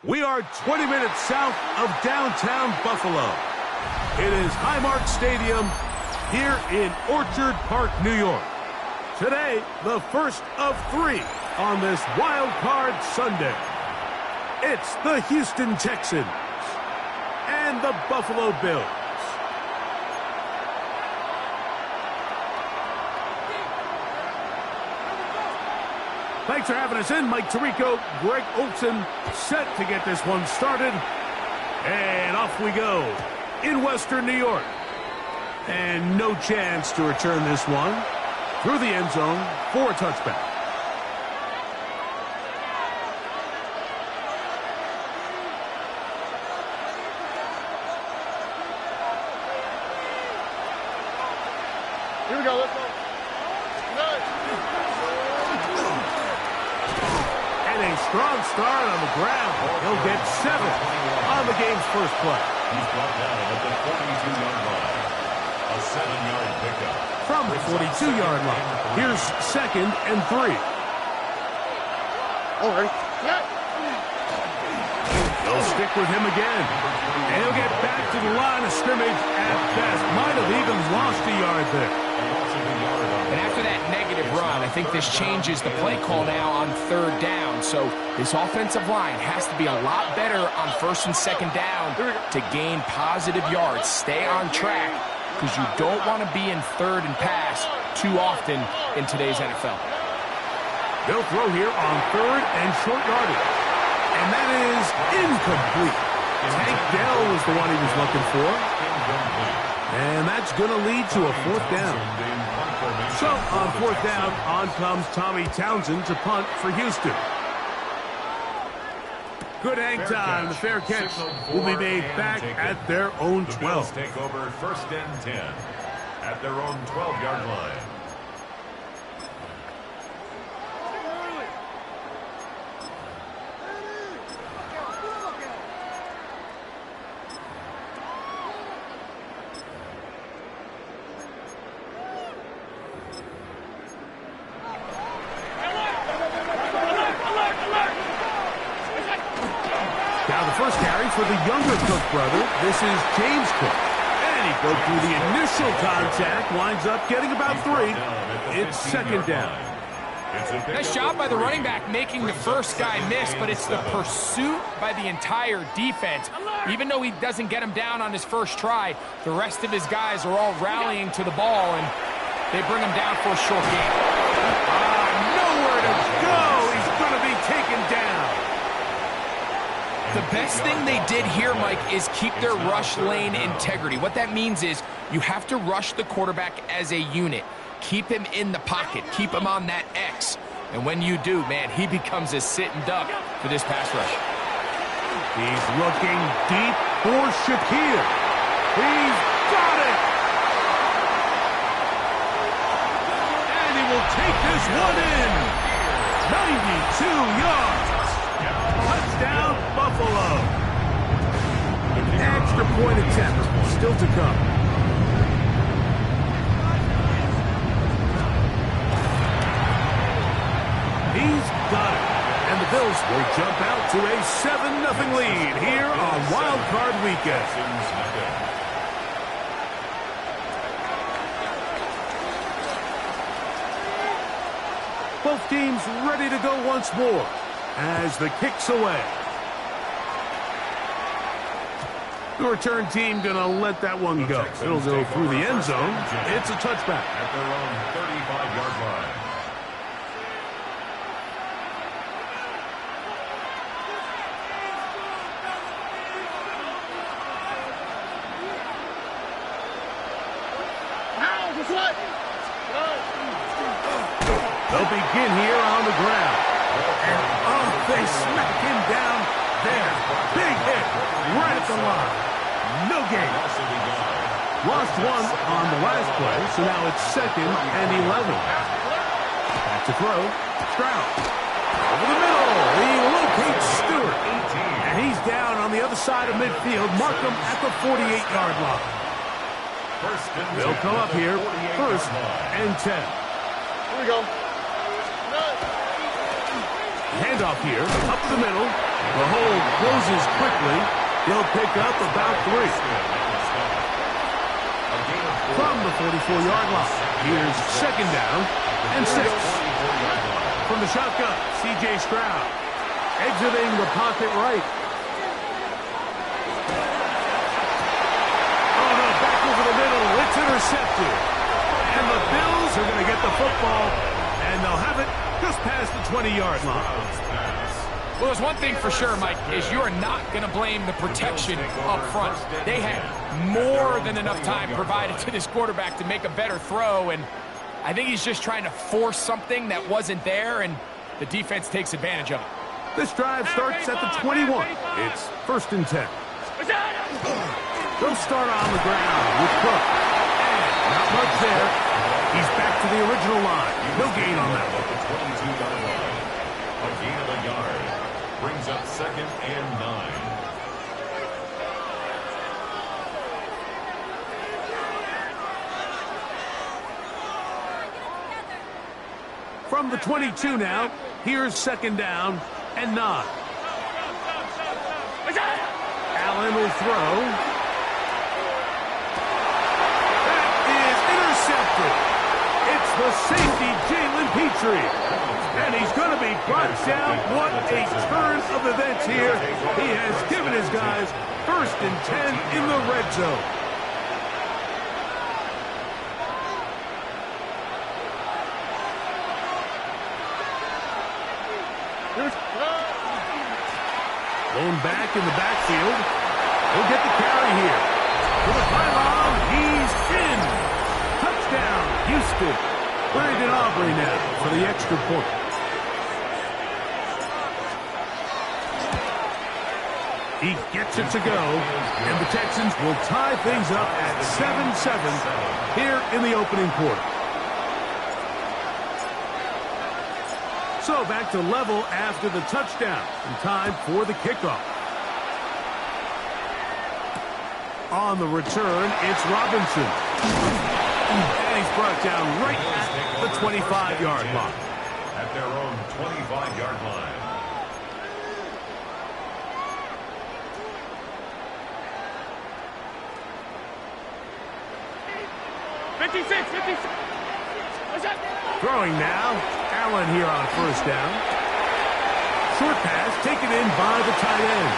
We are 20 minutes south of downtown Buffalo. It is Highmark Stadium here in Orchard Park, New York. Today, the first of 3 on this Wild Card Sunday. It's the Houston Texans and the Buffalo Bills. Thanks for having us in. Mike Tirico, Greg Olson, set to get this one started. And off we go in Western New York. And no chance to return this one through the end zone for a touchback. Here we go. Let's go. A strong start on the ground. He'll get 7 on the game's first play. He's brought down at the 42-yard line. A 7-yard pickup. From the 42-yard line, here's 2nd and 3. All right. They'll stick with him again. And he'll get back to the line of scrimmage at best. Might have even lost a yard there. And after that negative run, I think this changes the play call now on 3rd down. So this offensive line has to be a lot better on 1st and 2nd down to gain positive yards. Stay on track because you don't want to be in 3rd and pass too often in today's NFL. They'll throw here on 3rd and short yardage. And that is incomplete. Tank Dell was the one he was looking for. And that's going to lead to a 4th down. So, on 4th down, on comes Tommy Townsend to punt for Houston. Good hang time. The fair catch will be made back at their own 12. The Bills take over 1st and 10 at their own 12-yard line. For the younger Cook brother, this is James Cook. And he broke through the initial contact, winds up getting about 3. It's 2nd down. Nice job by the running back making the first guy miss, but it's the pursuit by the entire defense. Even though he doesn't get him down on his first try, the rest of his guys are all rallying to the ball, and they bring him down for a short gain. Nowhere to go. He's going to be taken down. The best thing they did here, Mike, is keep their rush lane integrity. What that means is you have to rush the quarterback as a unit. Keep him in the pocket. Keep him on that X. And when you do, man, he becomes a sitting duck for this pass rush. He's looking deep for Shakir. He's got it! And he will take this one in. 92 yards. Touchdown, Buffalo. Extra point attempt still to come. He's got it. And the Bills will jump out to a 7-0 lead here on Wild Card Weekend. Both teams ready to go once more as the kick's away. The return team going to let that one go. It'll go through the end zone. It's a touchback. At their own 35-yard line. They'll begin here on the ground. And they smack him down there. Big hit right at the line. No gain. Lost 1 on the last play, so now it's 2nd and 11. Back to throw. Stroud. Over the middle. He locates Stewart. And he's down on the other side of midfield. Mark him at the 48-yard line. They'll come up here. 1st and 10. Here we go. Handoff here, up the middle. The hole closes quickly. He'll pick up about 3. From the 44-yard line, here's 2nd down and 6. From the shotgun, C.J. Stroud. Exiting the pocket right. Oh, no, back over the middle. It's intercepted. And the Bills are going to get the football, and they'll have it just past the 20-yard line. Well, there's one thing for sure, Mike, is you are not going to blame the protection up front. They had more than enough time provided to this quarterback to make a better throw, and I think he's just trying to force something that wasn't there, and the defense takes advantage of it. This drive starts at the 21. It's 1st and 10. They'll start on the ground with Cook. And not much there. He's back to the original line. No gain on that one. A gain of a yard. Brings up 2nd and 9. From the 22 now, here's 2nd down and 9. Allen will throw. That is intercepted. It's the safety, Jalen Petrie. And he's going to be brought down. What a turn of events here. He has given his guys 1st and 10 in the red zone. Going back in the backfield. He'll get the carry here. To the pylon, he's in. Touchdown, Houston. Brandon Aubrey now for the extra point. He gets it to go, and the Texans will tie things up at 7-7 here in the opening quarter. So back to level after the touchdown, and time for the kickoff. On the return, it's Robinson. And he's brought down right at the 25-yard line. At their own 25-yard line. Throwing now. Allen here on 1st down. Short pass taken in by the tight end.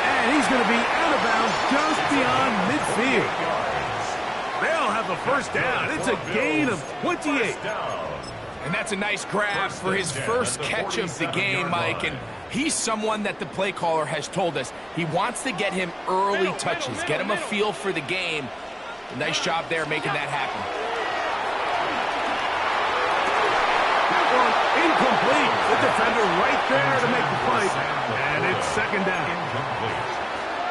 And he's going to be out of bounds just beyond midfield. They'll have the 1st down. It's a gain of 28. And that's a nice grab for his first catch of the game, Mike. And he's someone that the play caller has told us he wants to get him early touches, get him a feel for the game. A nice job there making that happen. That one incomplete. The defender right there to make the play. And it's 2nd down.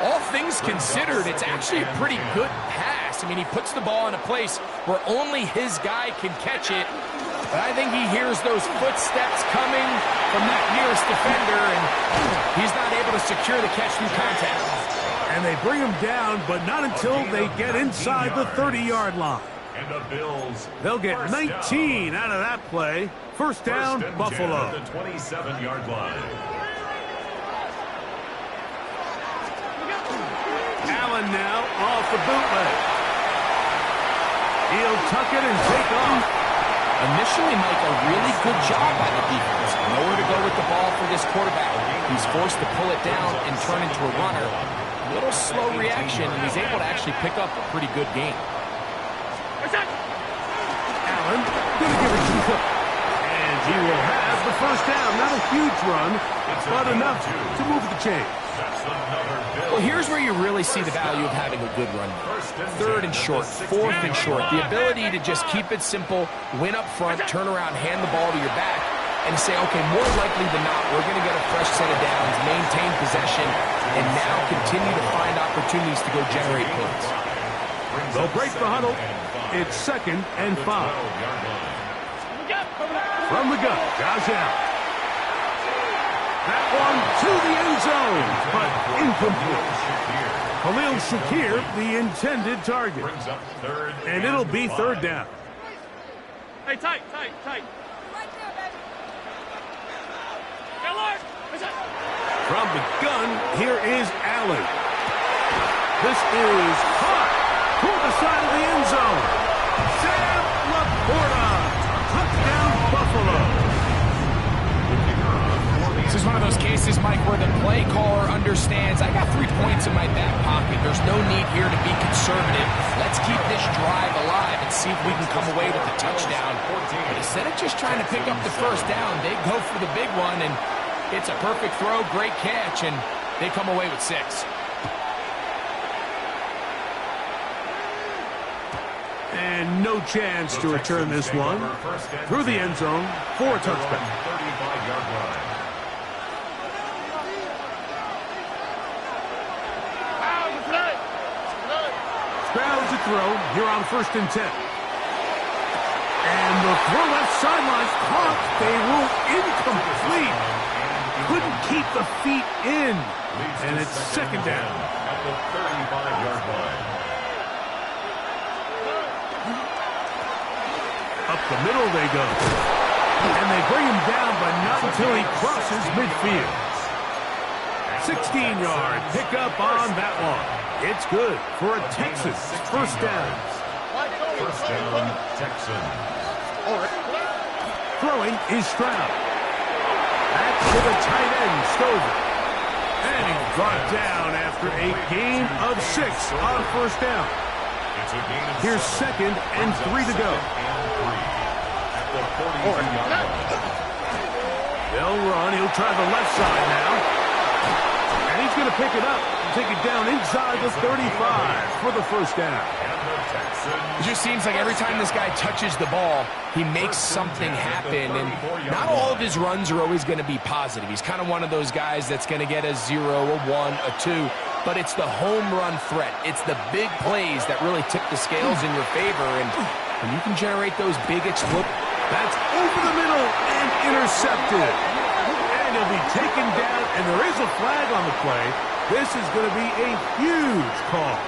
All things considered, it's actually a pretty good pass. I mean, he puts the ball in a place where only his guy can catch it. But I think he hears those footsteps coming from that nearest defender, and he's not able to secure the catch through contact. And they bring him down, but not until they get inside the 30-yard line. And the Bills. They'll get 19 out of that play. 1st down, Buffalo. At the 27-yard line. Allen now off the bootleg. He'll tuck it and take off. Initially, Mike, a really good job by the defense. Nowhere to go with the ball for this quarterback. He's forced to pull it down and turn into a runner. A little slow reaction, and he's able to actually pick up a pretty good game. Allen going to give it to Cook. And he will have the 1st down. Not a huge run, but enough to move the chains. Well, here's where you really see the value of having a good run. 3rd and short, 4th and short. The ability to just keep it simple, win up front, turn around, hand the ball to your back, and say, okay, more likely than not, we're going to get a fresh set of downs, maintain possession, and now continue to find opportunities to go generate points. They'll break the huddle. It's 2nd and 5. From the gun, Josh Allen. That one to the end zone, but incomplete. Khalil Shakir, the intended target. And it'll be 3rd down. Hey, tight. From the gun, here is Allen. This is hot toward the side of the end zone. Sam Laporta. Touchdown, Buffalo. This is one of those cases, Mike, where the play caller understands, I got 3 points in my back pocket. There's no need here to be conservative. Let's keep this drive alive and see if we can come away with a touchdown. But instead of just trying to pick up the first down, they go for the big one, and it's a perfect throw, great catch, and they come away with 6. And no chance to return this one through the end zone for a touchdown. 35-yard line. Crowds a throw here on 1st and 10. And the throw left sideline caught. They rule incomplete. Couldn't keep the feet in. And it's 2nd down. At the 35-yard line. Up the middle they go. And they bring him down, but not until he crosses midfield. 16-yard pickup on that one. It's good for a Texas 1st down. 1st down, Texans. Throwing is Stroud. Back to the tight end, Stover. And he's brought down after a gain of 6 on 1st down. It's a gain of Here's 2nd and 3 to go. At the 42-yard line. They'll run. He'll try the left side now. And he's going to pick it up and take it down inside the 35 for the 1st down. It just seems like every time this guy touches the ball, he makes something happen. And not all of his runs are always going to be positive. He's kind of one of those guys that's going to get a 0, a 1, a 2. But it's the home run threat. It's the big plays that really tip the scales in your favor. And when you can generate those big explosions. That's over the middle and intercepted. And he'll be taken down, and there is a flag on the play. This is going to be a huge call.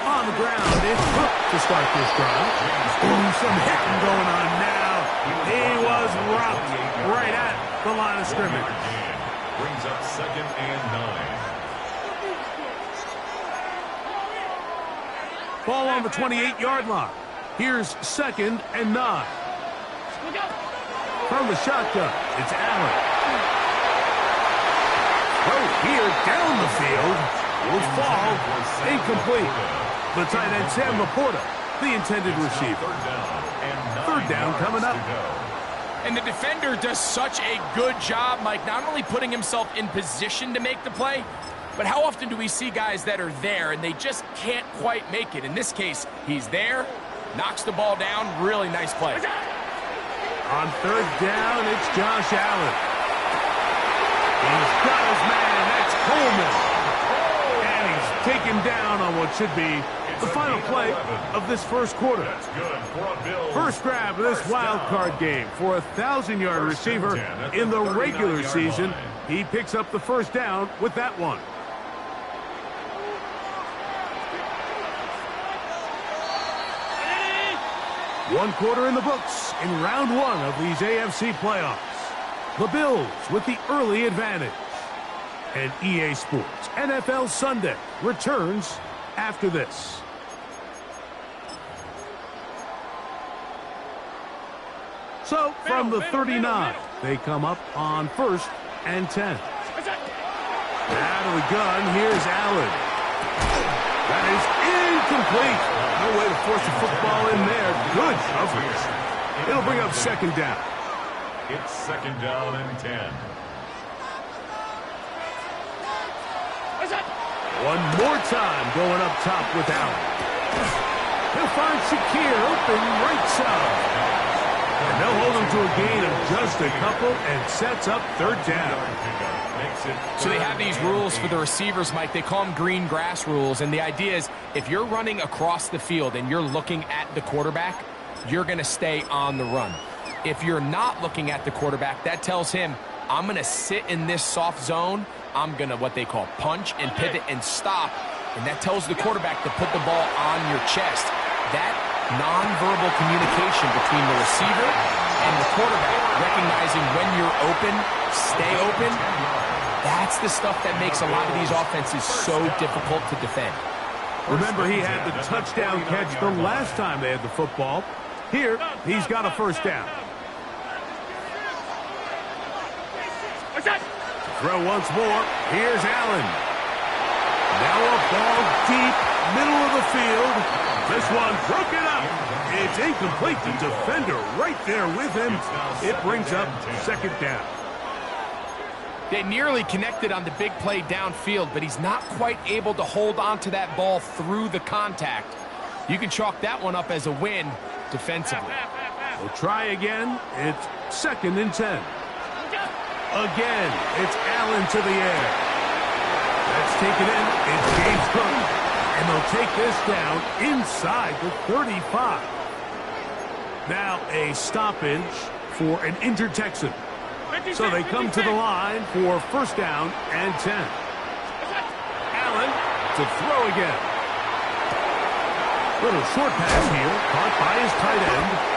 On the ground, it's Cook to start this drive. Ooh, some hitting going on now. He was rocked right at the line of scrimmage. Brings up 2nd and 9. Ball on the 28-yard line. Here's 2nd and 9. From the shotgun, it's Allen. Throw here down the field. Will fall. Incomplete. The tight end, Sam Laporta, the intended receiver. 3rd down coming up. And the defender does such a good job, Mike, not only putting himself in position to make the play, but how often do we see guys that are there and they just can't quite make it? In this case, he's there, knocks the ball down, really nice play. On 3rd down, it's Josh Allen. He's got his man, that's Coleman. And he's taken down on what should be the final play of this 1st quarter. First grab of this wild card game for a 1,000-yard receiver in the regular season. He picks up the 1st down with that one. One quarter in the books in round 1 of these AFC playoffs. The Bills with the early advantage. And EA Sports NFL Sunday returns after this. So, from the 39, they come up on 1st and 10. Out of the gun, here's Allen. That is incomplete. No way to force the football in there. Good coverage. It'll bring up 2nd down. It's 2nd down and 10. One more time going up top with Allen. He'll find Shakir open right side. And they'll hold him to a gain of just a couple and sets up 3rd down. So they have these rules for the receivers, Mike. They call them green grass rules. And the idea is if you're running across the field and you're looking at the quarterback, you're going to stay on the run. If you're not looking at the quarterback, that tells him I'm going to sit in this soft zone. I'm going to what they call punch and pivot and stop. And that tells the quarterback to put the ball on your chest. That nonverbal communication between the receiver and the quarterback, recognizing when you're open, stay open, that's the stuff that makes a lot of these offenses so difficult to defend. Remember, he had the touchdown catch the last time they had the football. Here, he's got a first down. Throw once more. Here's Allen. Now a ball deep, middle of the field. This one broken up. It's incomplete. The defender right there with him. It brings up second down. They nearly connected on the big play downfield, but he's not quite able to hold on to that ball through the contact. You can chalk that one up as a win defensively. We'll try again. It's 2nd and 10. Again, it's Allen to the air. That's taken in. It's James Cook. And they'll take this down inside the 35. Now a stoppage for an injured Texan. So they come to the line for first down and 10. Allen to throw again. Little short pass here, caught by his tight end.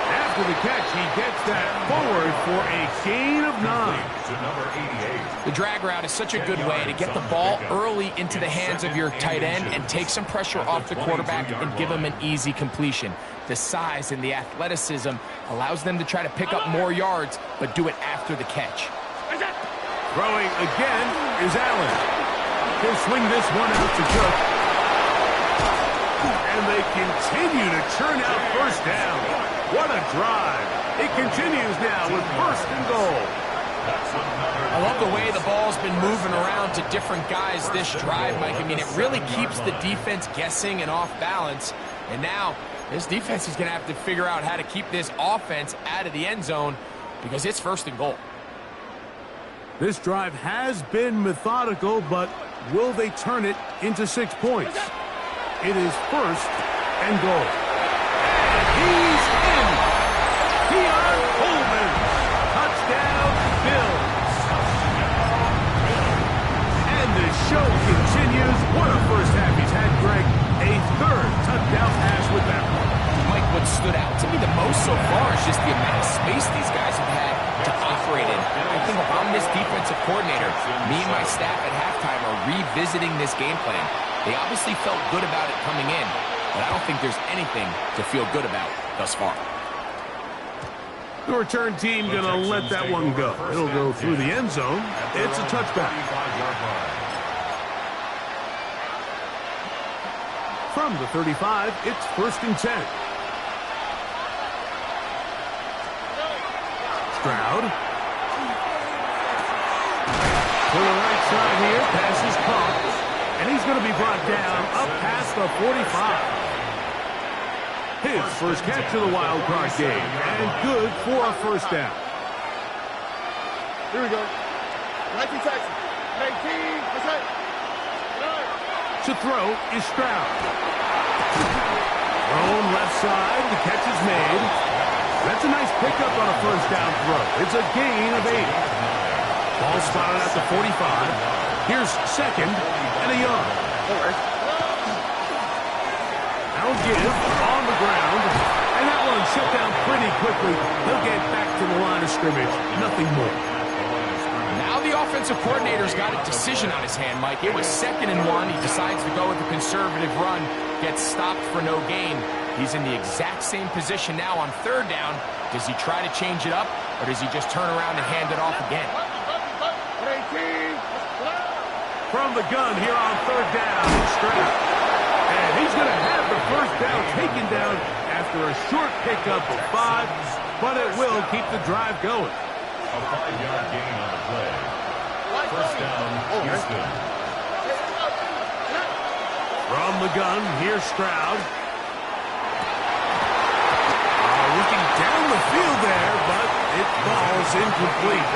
After the catch, he gets that forward for a gain of 9. The drag route is such a good way to get the ball early into the hands of your tight end and take some pressure off the quarterback and give him an easy completion. The size and the athleticism allows them to try to pick up more yards, but do it after the catch. Throwing again is Allen. He'll swing this one out to Cook. And they continue to churn out first down. What a drive. It continues now with 1st and goal. I love the way the ball's been moving around to different guys this drive, Mike. I mean, it really keeps the defense guessing and off balance. And now this defense is going to have to figure out how to keep this offense out of the end zone because it's 1st and goal. This drive has been methodical, but will they turn it into 6 points? It is 1st and goal. And he's in. Keon Coleman. Touchdown, Bills. And the show continues. What a first half he's had, Greg. A 3rd touchdown pass with that one. Mike, what stood out to me the most so far is just the amount of space these guys have had to operate in. I think if I'm this defensive coordinator, me and my staff at halftime are revisiting this game plan. They obviously felt good about it coming in, but I don't think there's anything to feel good about thus far. The return team going to let that one go. It'll go through the end zone. It's a touchback. From the 35, it's 1st and 10. Stroud. To the right side here, pass is caught. And he's going to be brought down up past the 45. His first catch of the wild card game, and good for a first down. Here we go. 19 Texas. 19. That's it. To throw is Stroud. Thrown left side. The catch is made. That's a nice pickup on a first down throw. It's a gain of 8. Ball spotted at the 45. Here's 2nd and a yard. Now give on the ground. And that one shut down pretty quickly. He'll get back to the line of scrimmage. Nothing more. Now the offensive coordinator's got a decision on his hand, Mike. It was 2nd and 1. He decides to go with the conservative run. Gets stopped for no gain. He's in the exact same position now on 3rd down. Does he try to change it up, or does he just turn around and hand it off again? From the gun here on 3rd down, it's Stroud. And he's going to have the first down taken down after a short pickup of 5, but it will keep the drive going. A 5-yard gain on the play. First down, Houston. From the gun, here's Stroud. Looking down the field there, but it falls incomplete.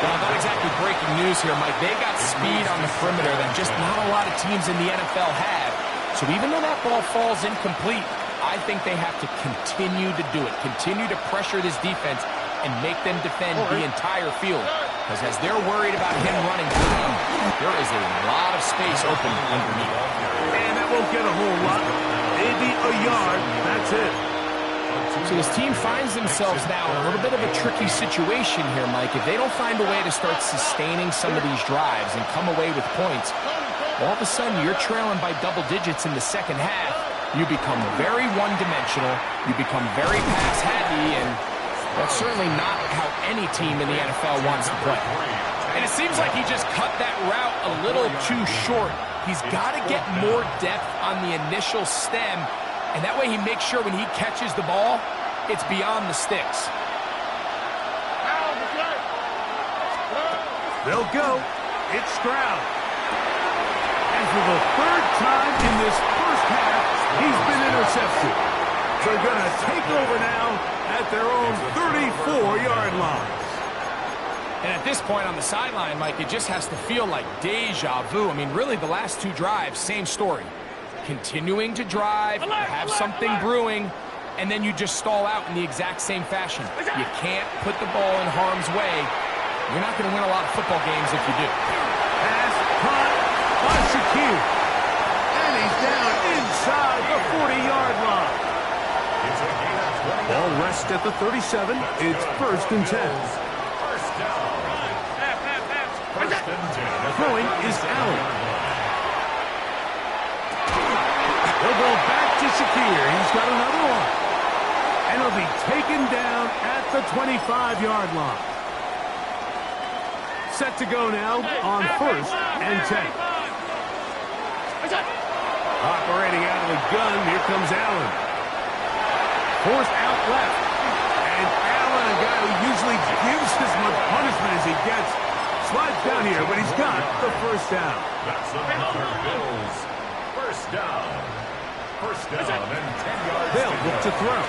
Well, not exactly breaking news here, Mike. They got speed on the perimeter that just not a lot of teams in the NFL have. So even though that ball falls incomplete, I think they have to continue to do it. Continue to pressure this defense and make them defend the entire field. because as they're worried about him running down, there is a lot of space open underneath. And that won't get a whole lot. Maybe a yard. That's it. So this team finds themselves now in a little bit of a tricky situation here, Mike. If they don't find a way to start sustaining some of these drives and come away with points, all of a sudden you're trailing by double digits in the second half. You become very one-dimensional. You become very pass-happy, and that's certainly not how any team in the NFL wants to play. And it seems like he just cut that route a little too short. He's got to get more depth on the initial stem, and that way he makes sure when he catches the ball, it's beyond the sticks. They'll go. It's Stroud. And for the third time in this first half, he's been intercepted. They're going to take over now at their own 34-yard line. And at this point on the sideline, Mike, it just has to feel like deja vu. I mean, really, the last two drives, same story. Continuing to drive, have something brewing, and then you just stall out in the exact same fashion. You can't put the ball in harm's way. You're not going to win a lot of football games if you do. Pass, caught by Shakir. And he's down inside the 40-yard line. Ball rests at the 37. It's 1st and 10. Throwing is Allen. They'll go back to Shakir. He's got another one. And he'll be taken down at the 25-yard line. Set to go now on 1st and 10. Operating out of the gun, here comes Allen. Forced out left. And Allen, a guy who usually gives as much punishment as he gets, slides down here, but he's got the first down. That's another Bills first down. First down and 10 yards. They'll look to throw.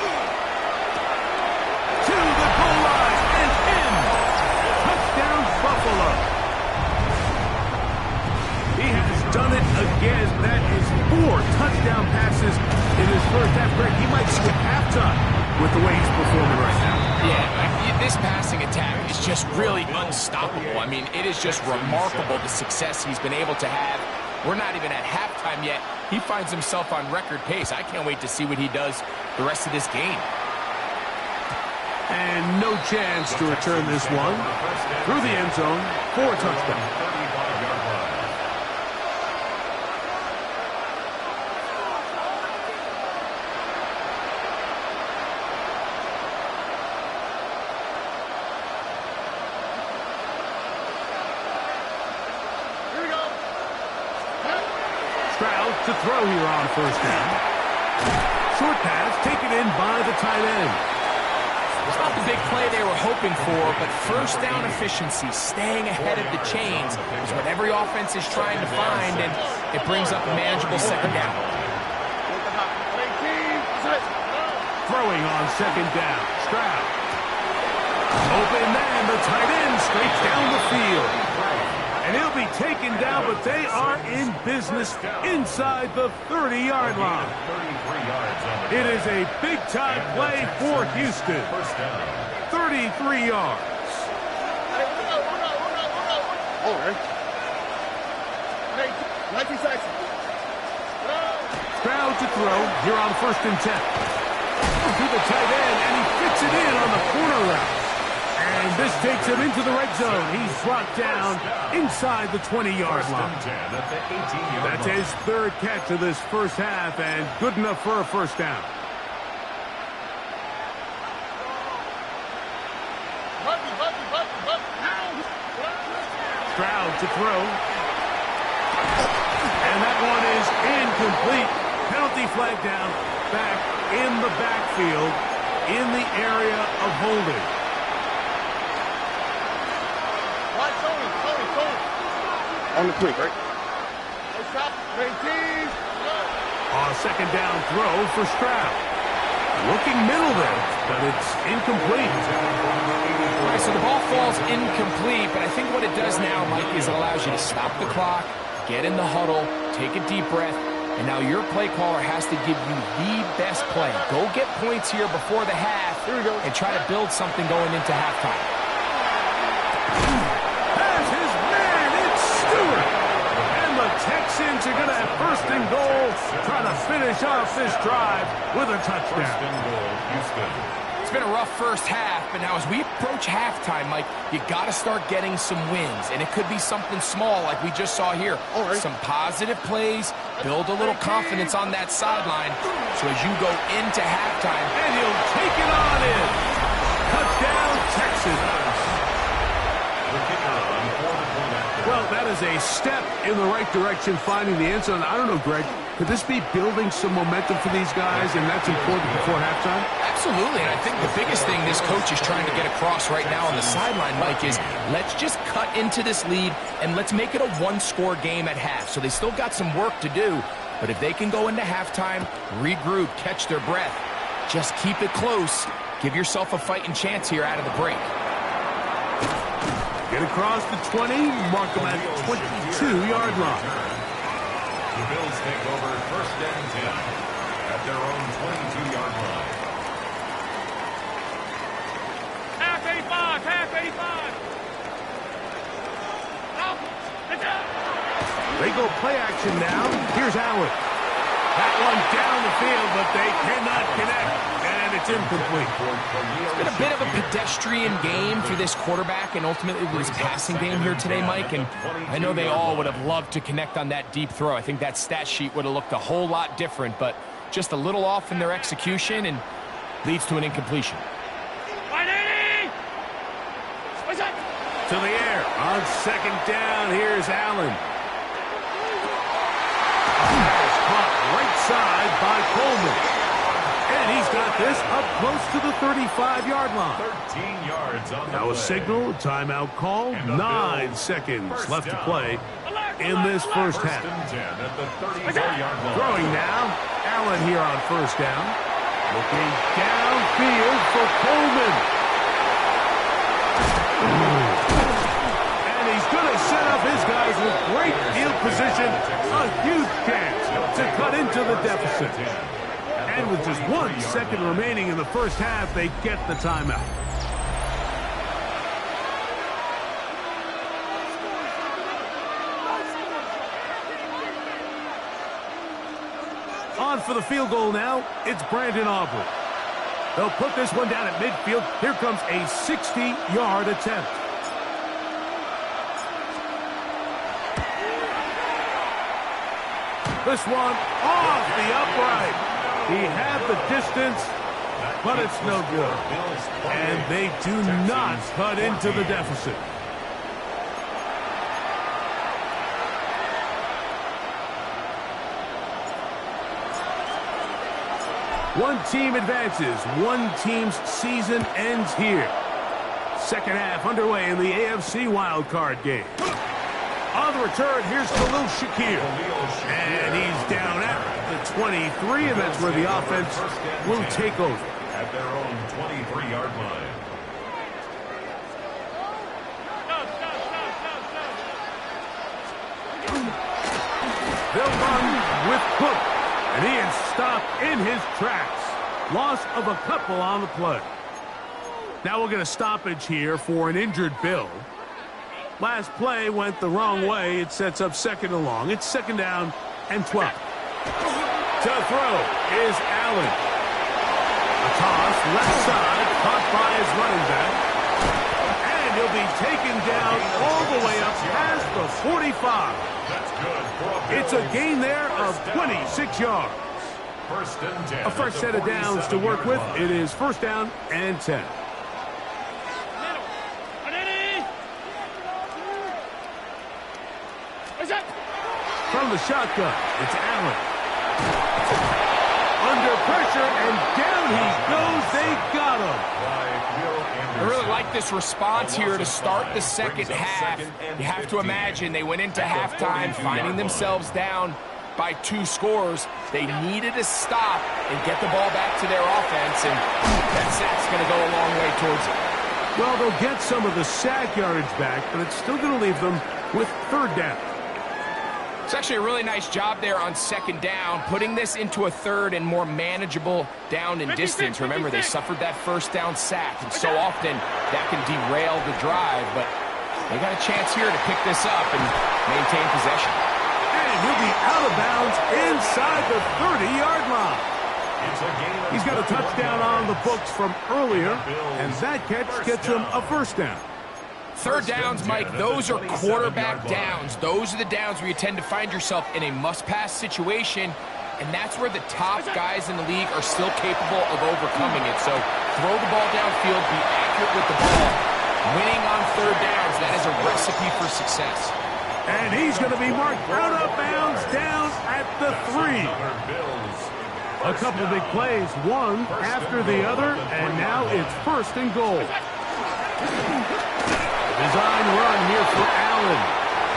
To the goal line and in. Touchdown, Buffalo. He has done it again. That is 4 touchdown passes in his first half. Greg, he might skip halftime with the way he's performing right now. Yeah, this passing attack is just really unstoppable. I mean, it is just remarkable the success he's been able to have. We're not even at halftime yet. He finds himself on record pace. I can't wait to see what he does the rest of this game. And no chance to return this one through the end zone for a touchdown. Stroud to throw here on 1st down. Short pass taken in by the tight end. It's not the big play they were hoping for, but first down efficiency, staying ahead of the chains, is what every offense is trying to find, and it brings up a manageable second down. Throwing on 2nd down. Stroud. Open man, the tight end straight down the field. And he'll be taken down, but they are in business inside the 30-yard line. It is a big-time play for Houston. 33 yards. Stroud to throw here on 1st and 10. To the tight end, and he fits it in on the corner route. And this takes him into the red zone. He's brought down inside the 20-yard line. That's his 3rd catch of this first half, and good enough for a first down. Stroud to throw. And that one is incomplete. Penalty flag down, back in the backfield, in the area of holding. On the quick, right? On 2nd down throw for Stroud. Looking middle there, but it's incomplete. All right, so the ball falls incomplete, but I think what it does now, Mike, is it allows you to stop the clock, get in the huddle, take a deep breath, and now your play caller has to give you the best play. Go get points here before the half and try to build something going into halftime. First and goal, trying to finish off this drive with a First touchdown. and goal, Houston. It's been a rough first half, but now as we approach halftime, Mike, you got to start getting some wins, and it could be something small like we just saw here. right. Some positive plays, build a little confidence on that sideline, so as you go into halftime, And he'll take it on in. Touchdown, Texas. The kicker on 4-point after. Well, that is a step in the right direction, finding the end zone. I don't know, Greg, could this be building some momentum for these guys, and that's important before halftime? absolutely, and I think the biggest thing this coach is trying to get across right now on the sideline, Mike, is let's just cut into this lead and let's make it a one-score game at half. So they still got some work to do, but if they can go into halftime, regroup, catch their breath, just keep it close, give yourself a fighting chance here out of the break. Get across the 20, mark them at 22-yard line. The Bills take over first and 10 at their own 22-yard line. Half 85, half 85. Out. It's out. They go play action now. Here's Allen. That one down the field, but they cannot connect, and it's incomplete. It's been a bit of a pedestrian game for this quarterback and ultimately this passing game here today, Mike, and I know they all would have loved to connect on that deep throw. I think that stat sheet would have looked a whole lot different, but just a little off in their execution and leads to an incompletion. 180. What's that? To the air. On second down, here's Allen. Caught right side by Coleman. And he's got this up close to the 35-yard line. 13 yards on the Now a play. signal, timeout call, 9 seconds left to play in this first First half. and 10 at the 34-yard line. Throwing now, Allen here on first down. Looking downfield for Coleman. And he's going to set up his guys with great field position. A huge chance to cut into the deficit. And with just 1 second remaining in the first half, they get the timeout. On for the field goal now, it's Brandon Aubrey. They'll put this one down at midfield. Here comes a 60-yard attempt. This one off the upright. He had the distance, but it's no good. And they do not cut into the deficit. One team advances. One team's season ends here. Second half underway in the AFC wildcard game. On the return, here's Khalil Shakir. And he's down at the 23, and that's where the offense will take over. At their own 23-yard line. They'll run with Cook, and he is stopped in his tracks. Loss of a couple on the play. Now we'll get a stoppage here for an injured Bill. Last play went the wrong way. It sets up second and long. It's second down and 12. To throw is Allen. A toss, left side, caught by his running back. And he'll be taken down all the way up past the 45. That's good for a It's a gain there of 26 yards. First and 10. A fresh set of downs to work with. It is first down and 10. From the shotgun, it's Allen. Under pressure, and down he goes. They got him. I really like this response here to start the second half. You have to imagine they went into halftime finding themselves down by 2 scores. They needed to stop and get the ball back to their offense, and that sack's going to go a long way towards it. Well, they'll get some of the sack yardage back, but it's still going to leave them with third down. It's actually a really nice job there on second down, putting this into a third and more manageable down and distance. Remember, they suffered that first down sack, and so often that can derail the drive, but they got a chance here to pick this up and maintain possession. And he'll be out of bounds inside the 30-yard line. He's got a touchdown on the books from earlier, and that catch gets him a first down. Third downs, Mike, those are quarterback downs. Those are the downs where you tend to find yourself in a must-pass situation, and that's where the top guys in the league are still capable of overcoming it. So throw the ball downfield, be accurate with the ball. Winning on third downs, that is a recipe for success. And he's going to be marked out of bounds down at the 3. A couple big plays, one after the other, and now it's first and goal. Design run here for Allen.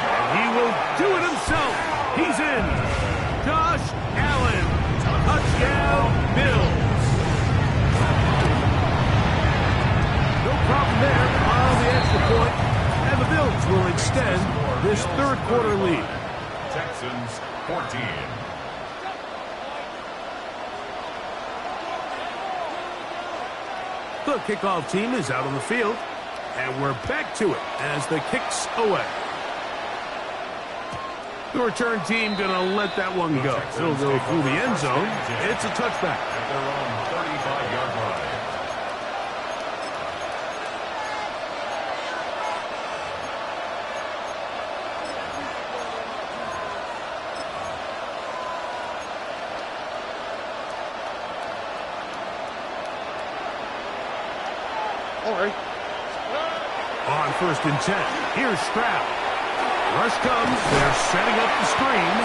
And he will do it himself. He's in. Josh Allen. Touchdown, Bills. No problem there on the extra point. And the Bills will extend this third quarter lead. Texans 14. The kickoff team is out on the field. And we're back to it as the kick's away. The return team going to let that one go. It'll go through the end zone. It's a touchback. At their own 35-yard line. All right. On first and 10, here's Stroud. Rush comes, they're setting up the screen.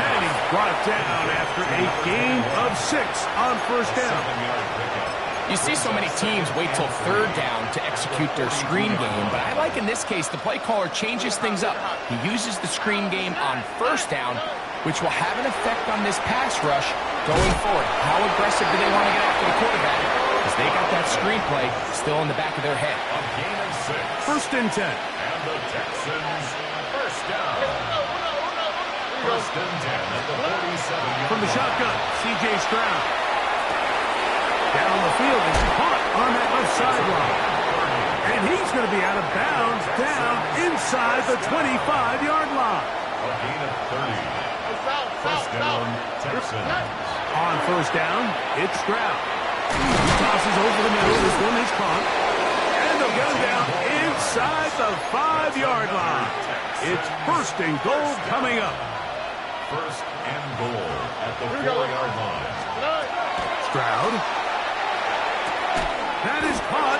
And he's brought down after a gain of 6 on first down. You see so many teams wait till third down to execute their screen game, but I like in this case the play caller changes things up. He uses the screen game on first down, which will have an effect on this pass rush going forward. How aggressive do they want to get after the quarterback? Because they got that screenplay still in the back of their head. A gain of 6. First and 10. And the Texans first down. First and 10 at the 47. From the shotgun, C.J. Stroud. Down the field, he's caught on that left sideline. And he's going to be out of bounds down inside the 25-yard line. A gain of 30. First down, Texans. On first down, it's Stroud. He tosses over the middle. This one is caught. And they'll get him down inside the 5-yard line. It's first and goal coming up. First and goal at the 4-yard line. Stroud. That is caught.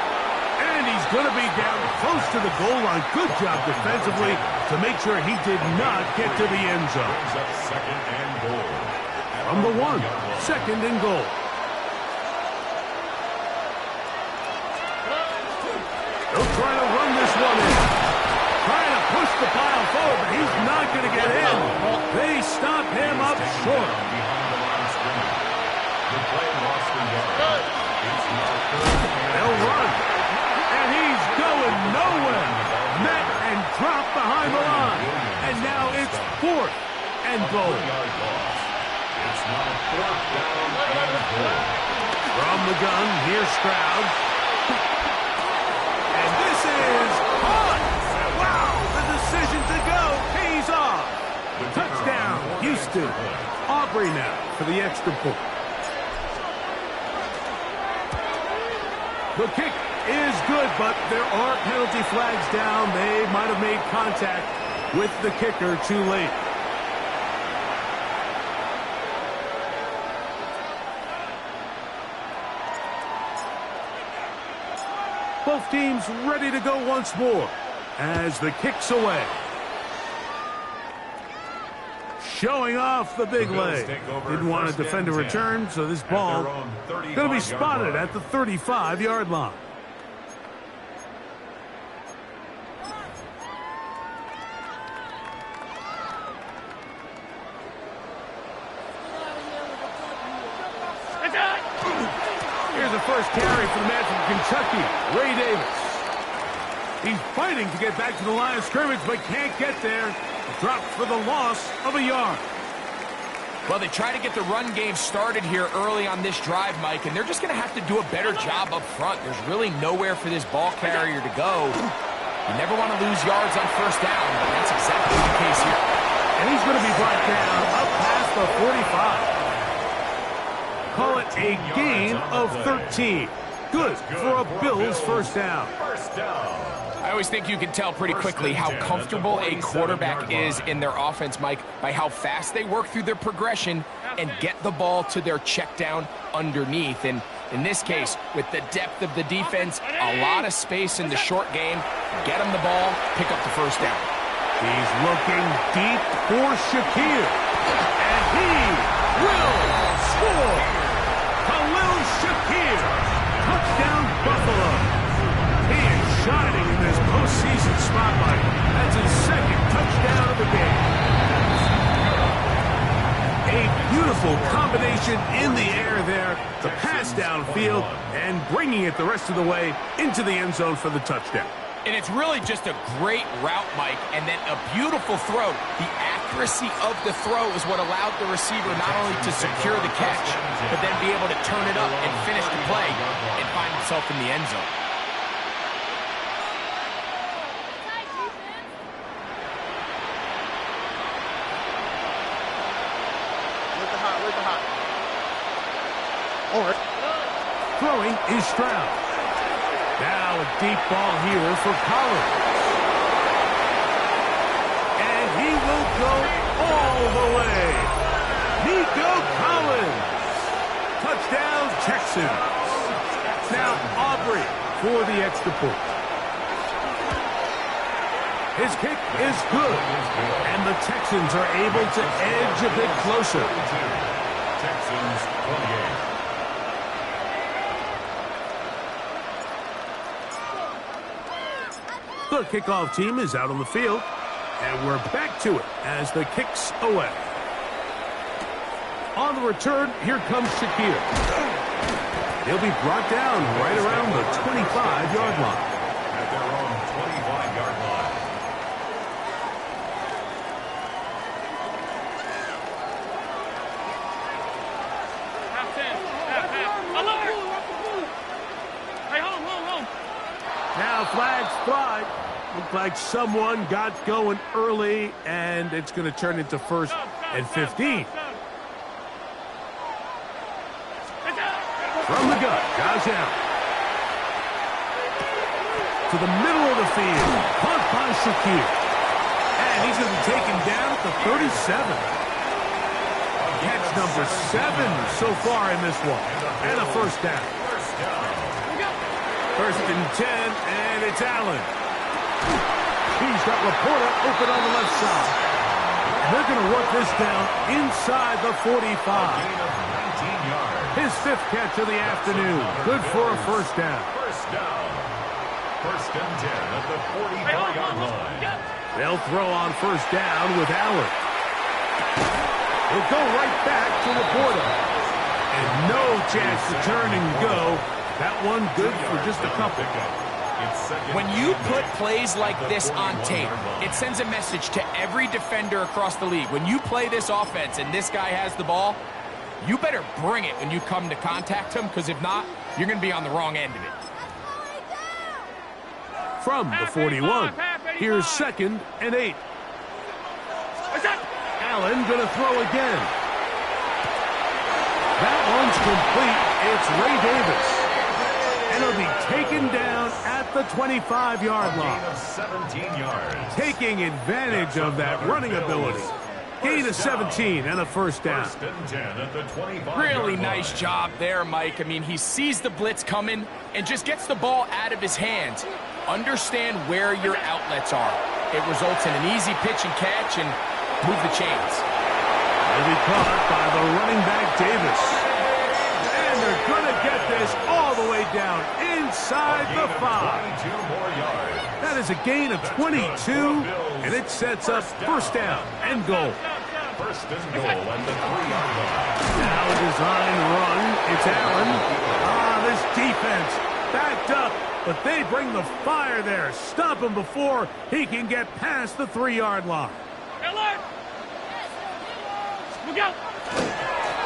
And he's going to be down close to the goal line. Good job defensively to make sure he did not get to the end zone. Brings up second and goal. From the 1, second and goal. They'll try to run this one in. Trying to push the pile forward, but he's not going to get in. They stop him up short. Behind the line of scrimmage. The play lost the yard. It's now third and They'll run. And he's going nowhere. Met and dropped behind the line. And now it's fourth and goal. 4-yard loss. It's now fourth down and goal. From the gun, here's Stroud. And this is caught. Wow, the decision to go pays off. Touchdown, Houston. Aubrey now for the extra point. The kick is good, but there are penalty flags down. They might have made contact with the kicker too late. Both teams ready to go once more as the kick's away. Showing off the big leg. Didn't want to defend a return, so this ball going to be spotted at the 35-yard line. Here's the first carry for the man from Kentucky, Ray Davis. He's fighting to get back to the line of scrimmage, but can't get there. Dropped for the loss of a yard. Well, they try to get the run game started here early on this drive, Mike, and they're just going to have to do a better job up front. There's really nowhere for this ball carrier to go. You never want to lose yards on first down, but that's exactly the case here. And he's going to be brought down up past the 45. Call it a gain of 13. Good for a Bills first down. I always think you can tell pretty quickly how comfortable a quarterback is in their offense, Mike, by how fast they work through their progression and get the ball to their check down underneath. And in this case, with the depth of the defense, a lot of space in the short game, get them the ball, pick up the first down. He's looking deep for Shakir. And he will score. Khalil Shakir. Touchdown, Buffalo. He is shining in this postseason spotlight. That's his second touchdown of the game. A beautiful combination in the air there. The pass downfield and bringing it the rest of the way into the end zone for the touchdown. And it's really just a great route, Mike, and then a beautiful throw. The accuracy of the throw is what allowed the receiver not only to secure the catch, but then be able to turn it up and finish the play and find himself in the end zone. All right. Throwing is Stroud. Now a deep ball here for Collins. And he will go all the way. Nico Collins. Touchdown, Texans. Now Aubrey for the extra point. His kick is good. And the Texans are able to edge a bit closer. Texans 28. The kickoff team is out on the field, and we're back to it as the kick's away. On the return, here comes Shakir. He'll be brought down right around the 25-yard line. At their own 25-yard line. Now flags fly. Looks like someone got going early, and it's going to turn into 1st and 15. From the gun, goes out. To the middle of the field. Caught by Shakir. And he's going to be taken down at the 37. Catch number 7 so far in this one. And a first down. 1st and 10, and it's Allen. He's got Laporta open on the left side. They're going to work this down inside the 45. His 5th catch of the afternoon. Good for a first down. First down. 1st and 10 at the 44-yard line. They'll throw on first down with Allen. He'll go right back to Laporta. And no chance to turn and go. That one good for just a couple. When you put plays like this on tape, it sends a message to every defender across the league. When you play this offense and this guy has the ball, you better bring it when you come to contact him, because if not, you're going to be on the wrong end of it. From the 41, here's 2nd and 8. Allen going to throw again. That one's complete. It's Ray Davis. And he'll be taken down at the 25-yard line. Gain of 17 yards. Taking advantage of that running ability. Gain of 17 and a first down. 1st and 10 at the 25-yard Really line. nice job there, Mike. I mean, he sees the blitz coming and just gets the ball out of his hands. Understand where your outlets are. It results in an easy pitch and catch and move the chains. He'll be caught by the running back, Davis. And they're going to get this all the way down inside the 5. 22 more yards. That is a gain of 22, and it sets up first down and goal. 1st and goal at the 3-yard line. Now a design run. It's Allen. This defense backed up, but they bring the fire there. Stop him before he can get past the 3-yard line.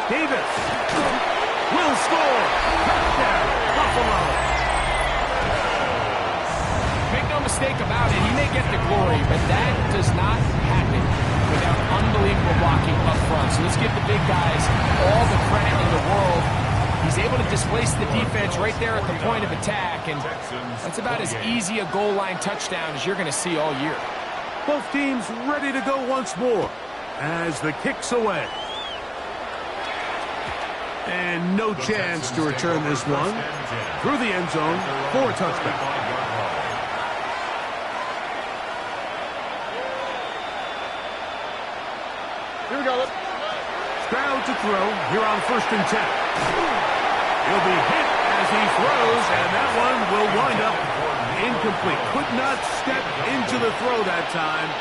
Davis will score. Touchdown, Buffalo. Make no mistake about it, he may get the glory, but that does not happen without unbelievable blocking up front. So let's give the big guys all the credit in the world. He's able to displace the defense right there at the point of attack, and that's about as easy a goal line touchdown as you're going to see all year. Both teams ready to go once more as the kick's away. And no chance to return this one through the end zone for a touchback. Here we go. Stroud to throw here on 1st and 10. He'll be hit as he throws, and that one will wind up incomplete. Could not step into the throw that time.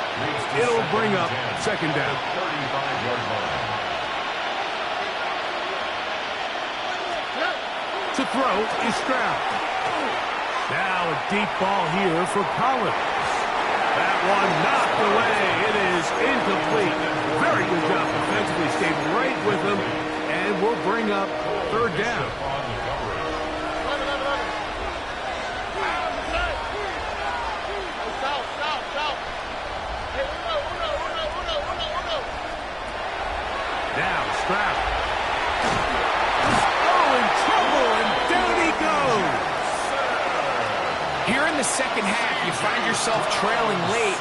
It'll bring up 2nd down. 35-yard line. To throw is Stroud. Now a deep ball here for Collins. That one knocked away. It is incomplete. Very good job defensively. Stayed right with him, and will bring up 3rd down. Now Stroud. Oh, in trouble, and down he goes. Here in the second half, you find yourself trailing late.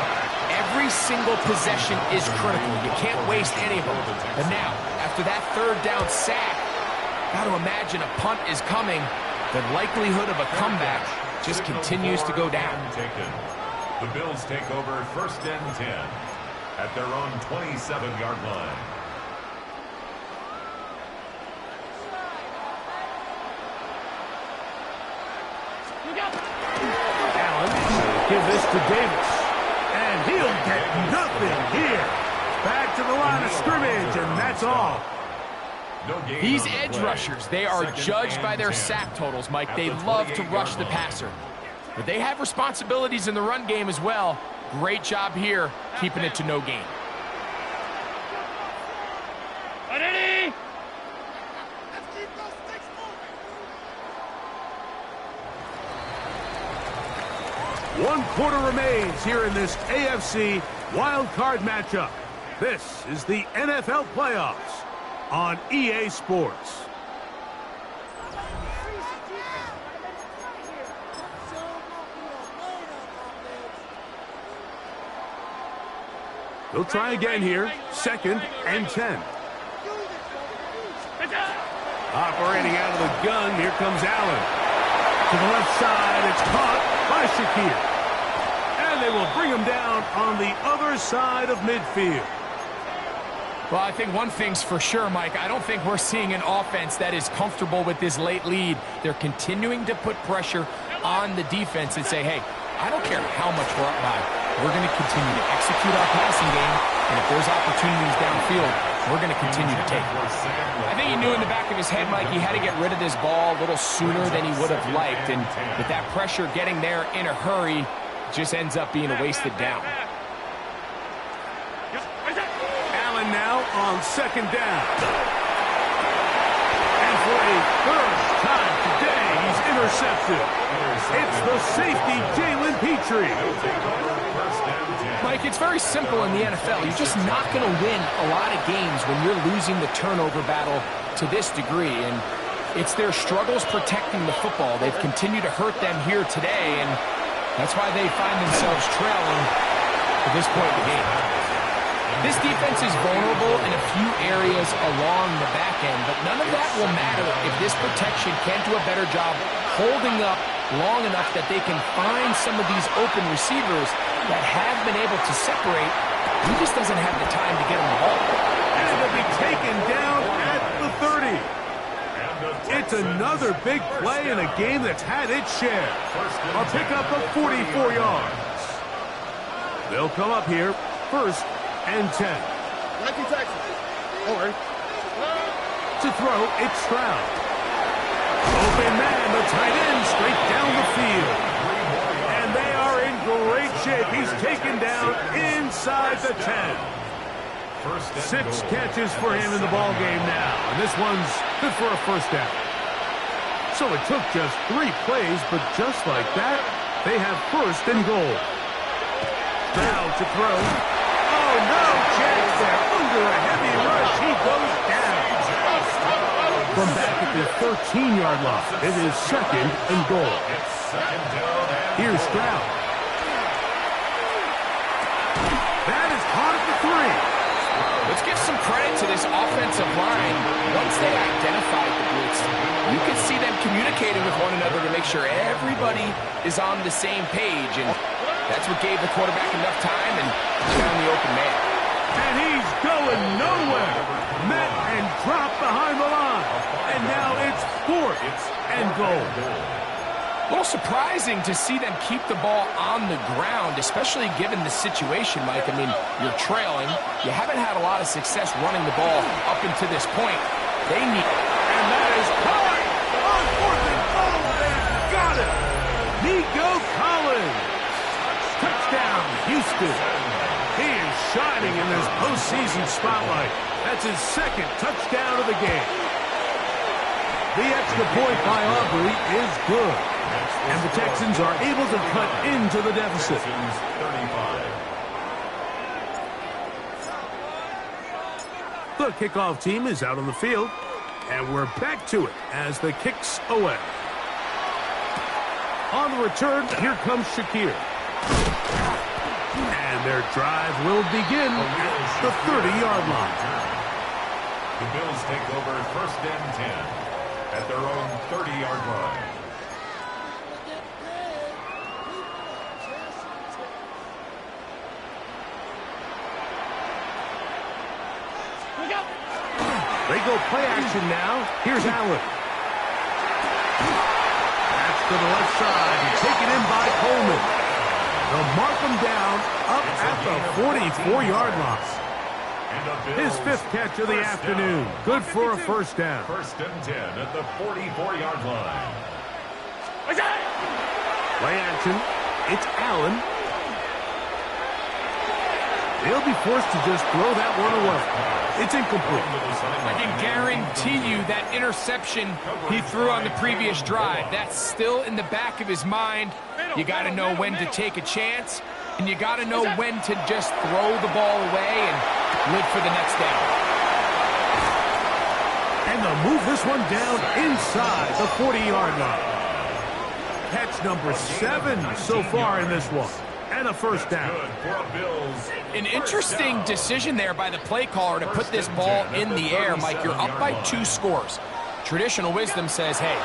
Every single possession is critical. You can't waste any of them. But now, after that 3rd down sack, got to imagine a punt is coming. The likelihood of a comeback just continues to go down. The Bills take over 1st and 10 at their own 27-yard line. Allen will give this to Davis. And he'll get nothing here. Back to the line of scrimmage, and that's all. These edge rushers, they are judged by their sack totals, Mike. They love to rush the passer. But they have responsibilities in the run game as well. Great job here, keeping it to no gain. One quarter remains here in this AFC wild card matchup. This is the NFL playoffs on EA Sports. They'll try again here. 2nd and 10. Operating out of the gun, here comes Allen. To the left side, it's caught by Shakir. And they will bring him down on the other side of midfield. Well, I think one thing's for sure, Mike. I don't think we're seeing an offense that is comfortable with this late lead. They're continuing to put pressure on the defense and say, hey, I don't care how much we're up by. We're going to continue to execute our passing game, and if there's opportunities downfield, we're going to continue to take them. I think he knew in the back of his head, Mike, he had to get rid of this ball a little sooner than he would have liked, and with that pressure getting there in a hurry, it just ends up being a wasted down. Allen now on 2nd down. And for a first time today, he's intercepted. It's the safety, Jalen Petrie. Mike, it's very simple in the NFL. You're just not going to win a lot of games when you're losing the turnover battle to this degree. And it's their struggles protecting the football. They've continued to hurt them here today, and that's why they find themselves trailing at this point in the game. This defense is vulnerable in a few areas along the back end, but none of that will matter if this protection can't do a better job holding up long enough that they can find some of these open receivers that have been able to separate. He just doesn't have the time to get him the ball. And they'll be taken down at the 30. It's another big play in a game that's had its share. A pickup of 44 yards. They'll come up here 1st and 10. 19 Texas. Don't worry. To throw, it's Stroud. Open man, the tight end, straight down the field. And they are in great shape. He's taken down inside the 10. 6 catches for him in the ball game now. And this one's good for a 1st down. So it took just 3 plays, but just like that, they have 1st and goal. Stroud to throw. Oh, no chance there. Under a heavy rush, he goes down. From back at the 13-yard line, it is 2nd and goal. Here's Stroud. That is caught at the 3. Let's give some credit to this offensive line. Once they identified the blitz, you can see them communicating with one another to make sure everybody is on the same page, and that's what gave the quarterback enough time and found the open man. And he's going nowhere. Met and dropped behind the line. And now it's 4th and goal. A little surprising to see them keep the ball on the ground, especially given the situation, Mike. I mean, you're trailing. You haven't had a lot of success running the ball up until this point. They need it. And that is caught on 4th and goal. They've got it. Nico Collins. Touchdown, Houston. He is shining in this postseason spotlight. That's his 2nd touchdown of the game. The extra point by Aubrey is good. And the Texans are able to cut into the deficit. The kickoff team is out on the field. And we're back to it as the kick's away. On the return, here comes Shakir. And their drive will begin at the 30-yard line. The Bills take over 1st and 10 at their own 30-yard line. They go play action now. Here's Allen. That's to the left side and taken in by Coleman. They'll mark him down up at the 44-yard line. His 5th catch of the afternoon. Good for a 1st down. 1st and 10 at the 44-yard line. Play action. It's Allen. They'll be forced to just throw that one away. It's incomplete. I can guarantee you that interception he threw on the previous drive, that's still in the back of his mind. You got to know when to take a chance, and you got to know when to just throw the ball away and live for the next down. And they'll move this one down inside the 40-yard line. Catch number 7 so far in this one. And a 1st down. An interesting decision there by the play caller to put this ball in the air. Mike, you're up by 2 scores. Traditional wisdom says, hey,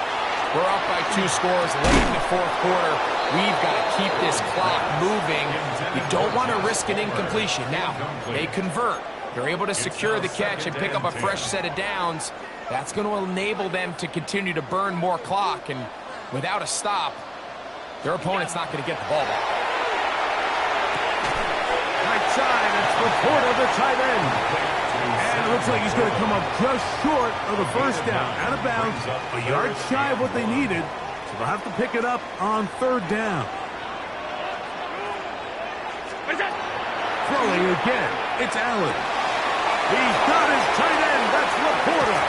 we're up by 2 scores late in the 4th quarter. We've got to keep this clock moving. You don't want to risk an incompletion. Now, they convert. They're able to secure the catch and pick up a fresh set of downs. That's going to enable them to continue to burn more clock. And without a stop, their opponent's not going to get the ball back. Right side, it's Laporta, the tight end. And it looks like he's going to come up just short of the 1st down. Out of bounds, a yard shy of what they needed. So they'll have to pick it up on 3rd down. Throwing again, it's Allen. He's got his tight end, that's Laporta.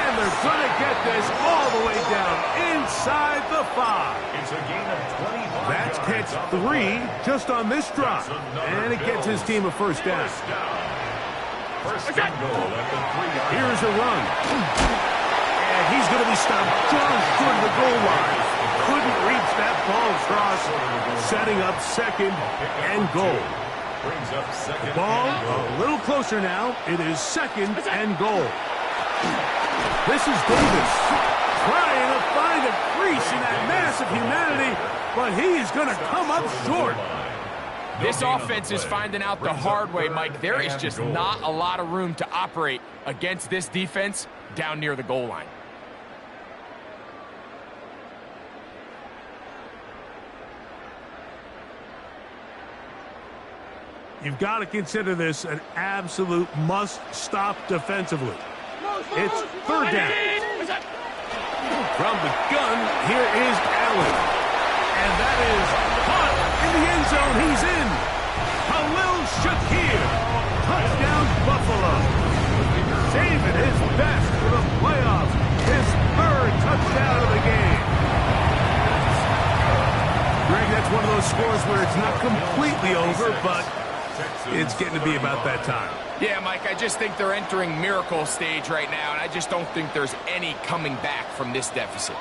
And they're going to get this all the way down inside the 5. It's a gain of 25. That's catch 3 just on this drive. And it gets his team a 1st down. 1st and goal at the 3-yard line. Here's a run. And he's going to be stopped just short of the goal line. Couldn't reach that ball across. Setting up 2nd and goal. Brings up 2nd. Ball a little closer now. It is 2nd and goal. This is Davis trying to find a crease in that mass of humanity, but he is going to come up short. This offense is finding out the hard way, Mike. There is just not a lot of room to operate against this defense down near the goal line. You've got to consider this an absolute must-stop defensively. It's 3rd down. From the gun, here is Allen. And that is caught in the end zone. He's in. Khalil Shakir. Touchdown, Buffalo. Saving his best for the playoffs. His 3rd touchdown of the game. Greg, that's one of those scores where it's not completely over, but It's getting to be about that time. Yeah, Mike, I just think they're entering miracle stage right now, and I just don't think there's any coming back from this deficit.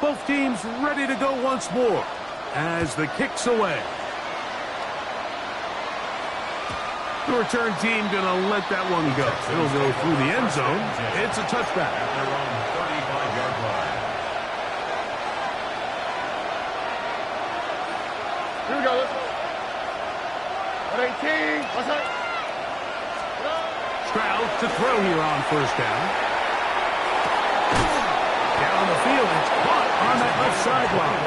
Both teams ready to go once more as the kick's away. The return team going to let that one go. It'll go through the end zone. It's a touchback. At their own 35-yard line. Here we go. Let's go. 118. What's up? Stroud to throw here on first down. Down the field. It's caught on that left sideline.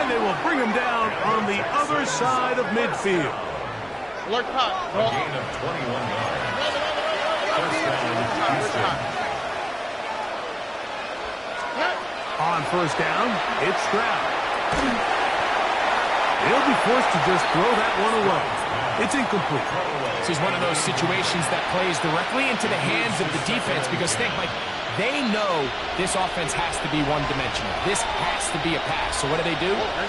And they will bring him down on the other side of midfield. Alert hot. A gain of 21 yards. First down, Houston. On first down, it's Stroud. He'll be forced to just throw that one away. It's incomplete. This is one of those situations that plays directly into the hands of the defense because think, Mike, they know this offense has to be one-dimensional. This has to be a pass. So what do?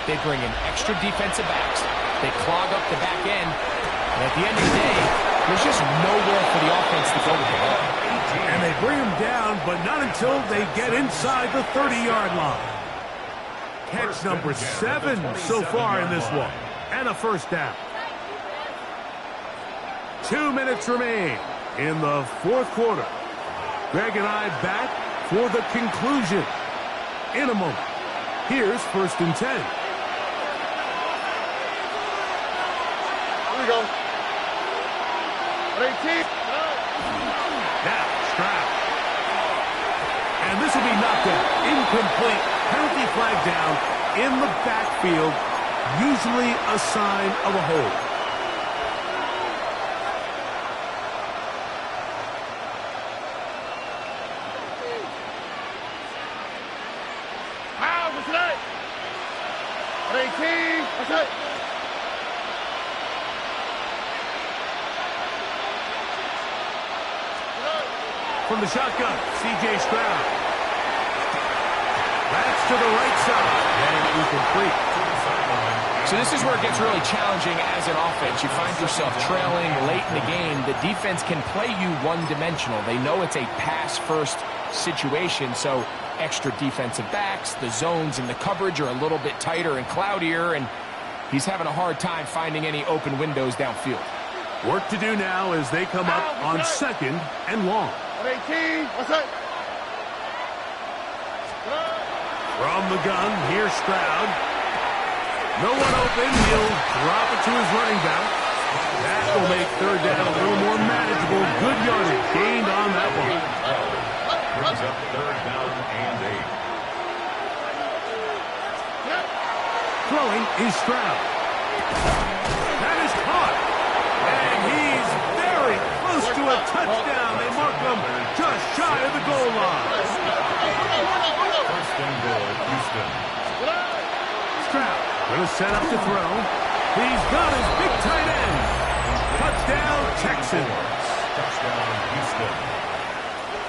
They bring in extra defensive backs. They clog up the back end. And at the end of the day, there's just nowhere for the offense to go with the ball. And they bring him down, but not until they get inside the 30-yard line. Catch number 7 so far in this one. And a first down. 2 minutes remain in the fourth quarter. Greg and I back for the conclusion in a moment. Here's first and 10. Here we go. 18. Now, Stroud. And this will be knocked out. Incomplete. Penalty flag down in the backfield. Usually a sign of a hold. Wow, what's that? 18. What's that? From the shotgun, C.J. Stroud. That's to the right side. And incomplete. So this is where it gets really challenging as an offense. You find yourself trailing late in the game. The defense can play you one-dimensional. They know it's a pass-first situation, so extra defensive backs, the zones and the coverage are a little bit tighter and cloudier, and he's having a hard time finding any open windows downfield. Work to do now as they come up on second and long. 18. What's that? From the gun, here's Stroud. No one open. He'll drop it to his running back. That will make third down a little more manageable. Good yardage gained on that one. Brings up third down and 8. Throwing is Stroud. That is caught. And he's very close to a touchdown. They mark him just shy of the goal line. First and goal, Houston. Stroud going to set up to throw. He's got his big tight end. Touchdown, Texans. Touchdown, Houston.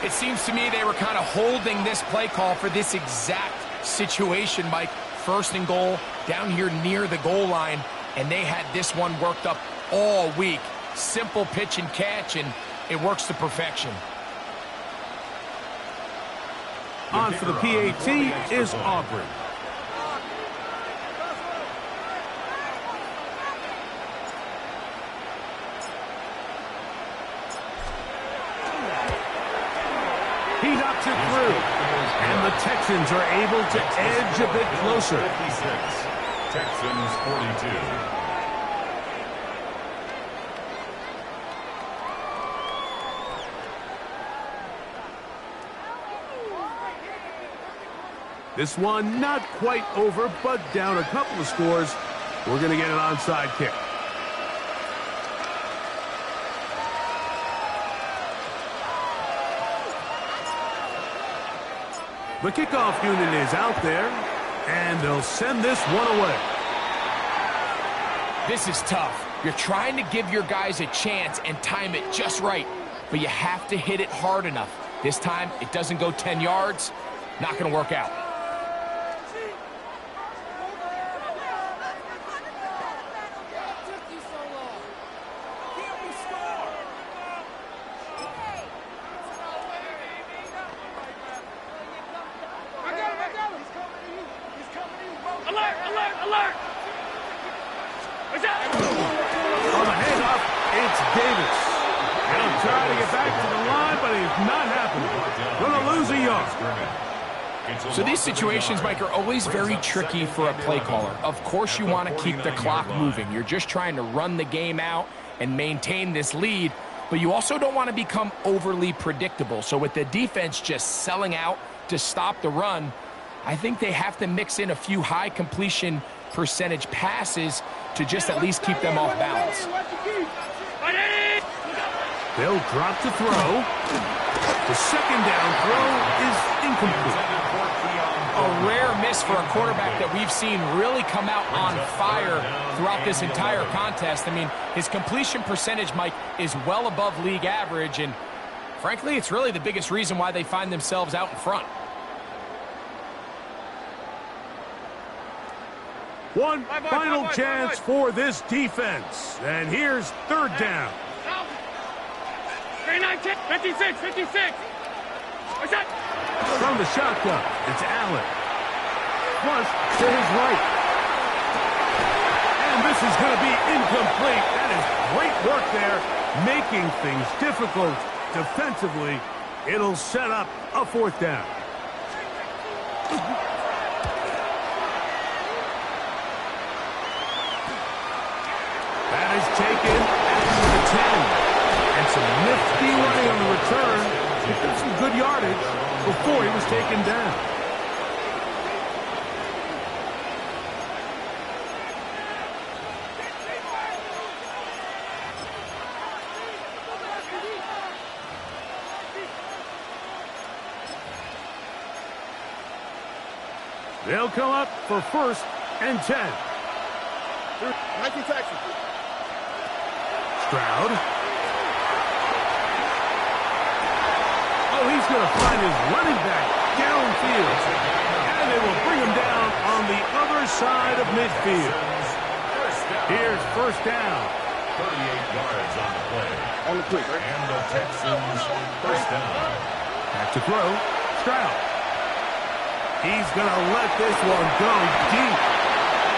It seems to me they were kind of holding this play call for this exact situation, Mike. First and goal, down here near the goal line, and they had this one worked up all week. Simple pitch and catch, and it works to perfection. On for the PAT is Aubrey. He knocks it through, and the Texans are able to edge a bit closer. 56, Texans 42. This one not quite over, but down a couple of scores. We're going to get an onside kick. The kickoff unit is out there, and they'll send this one away. This is tough. You're trying to give your guys a chance and time it just right, but you have to hit it hard enough. This time, it doesn't go 10 yards. Not going to work out. On the handoff, it's Davis. He'll try to get back to the line, but he's not happening. Gonna lose a yard. So these situations, Mike, are always very tricky for a play caller. Of course you want to keep the clock moving. You're just trying to run the game out and maintain this lead, but you also don't want to become overly predictable. So with the defense just selling out to stop the run, I think they have to mix in a few high completion percentage passes to just at least keep them off balance. They'll drop to throw. The second down throw is incomplete. A rare miss for a quarterback that we've seen really come out on fire throughout this entire contest. I mean, his completion percentage, Mike, is well above league average, and frankly, it's really the biggest reason why they find themselves out in front. One final chance for this defense. And here's third down. 56, 56. From the shotgun, it's Allen. Flush to his right. And this is going to be incomplete. That is great work there, making things difficult defensively. It'll set up a fourth down. That is taken at the 10. And some nifty running on the return. He got some good yardage before he was taken down. They'll come up for 1st and 10. Nike Texas. Stroud. Oh, he's going to find his running back downfield. And they will bring him down on the other side of midfield. Here's first down. 38 yards on the play. On the quick, right? And the Texans first down. Back to throw. Stroud. He's going to let this one go deep.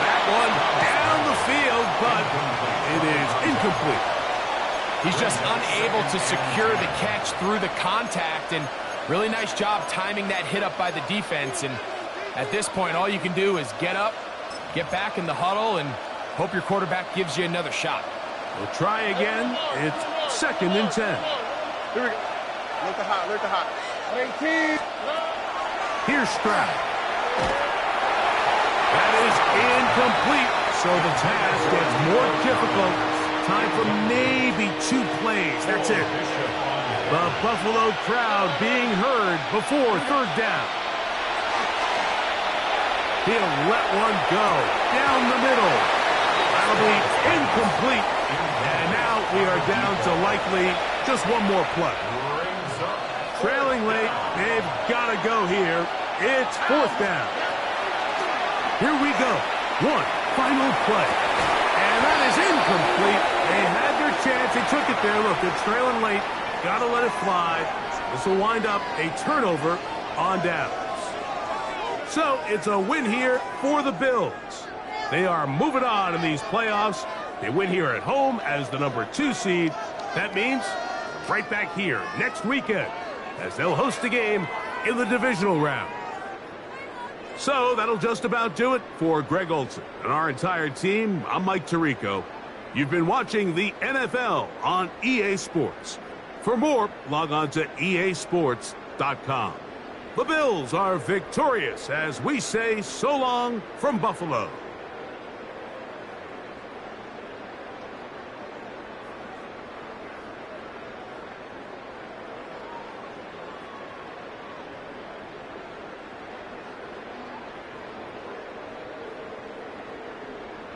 That one down the field, but it is incomplete. He's just unable to secure the catch through the contact, and really nice job timing that hit up by the defense. And at this point, all you can do is get up, get back in the huddle, and hope your quarterback gives you another shot. We'll try again. It's 2nd and 10. Here we go. Let the hot. 18. Here's Stroud. That is incomplete, so the task gets more difficult. Time for maybe 2 plays. That's it. The Buffalo crowd being heard before 3rd down. He'll let one go down the middle. That'll be incomplete. And now we are down to likely just one more play. Trailing late, they've got to go here. It's 4th down. Here we go. One final play. And that is incomplete. They had their chance. They took it there. Look, they're trailing late. Got to let it fly. This will wind up a turnover on downs. So it's a win here for the Bills. They are moving on in these playoffs. They win here at home as the number 2 seed. That means right back here next weekend as they'll host a game in the divisional round. So that'll just about do it for Greg Olsen and our entire team. I'm Mike Tirico. You've been watching the NFL on EA Sports. For more, log on to easports.com. The Bills are victorious as we say so long from Buffalo.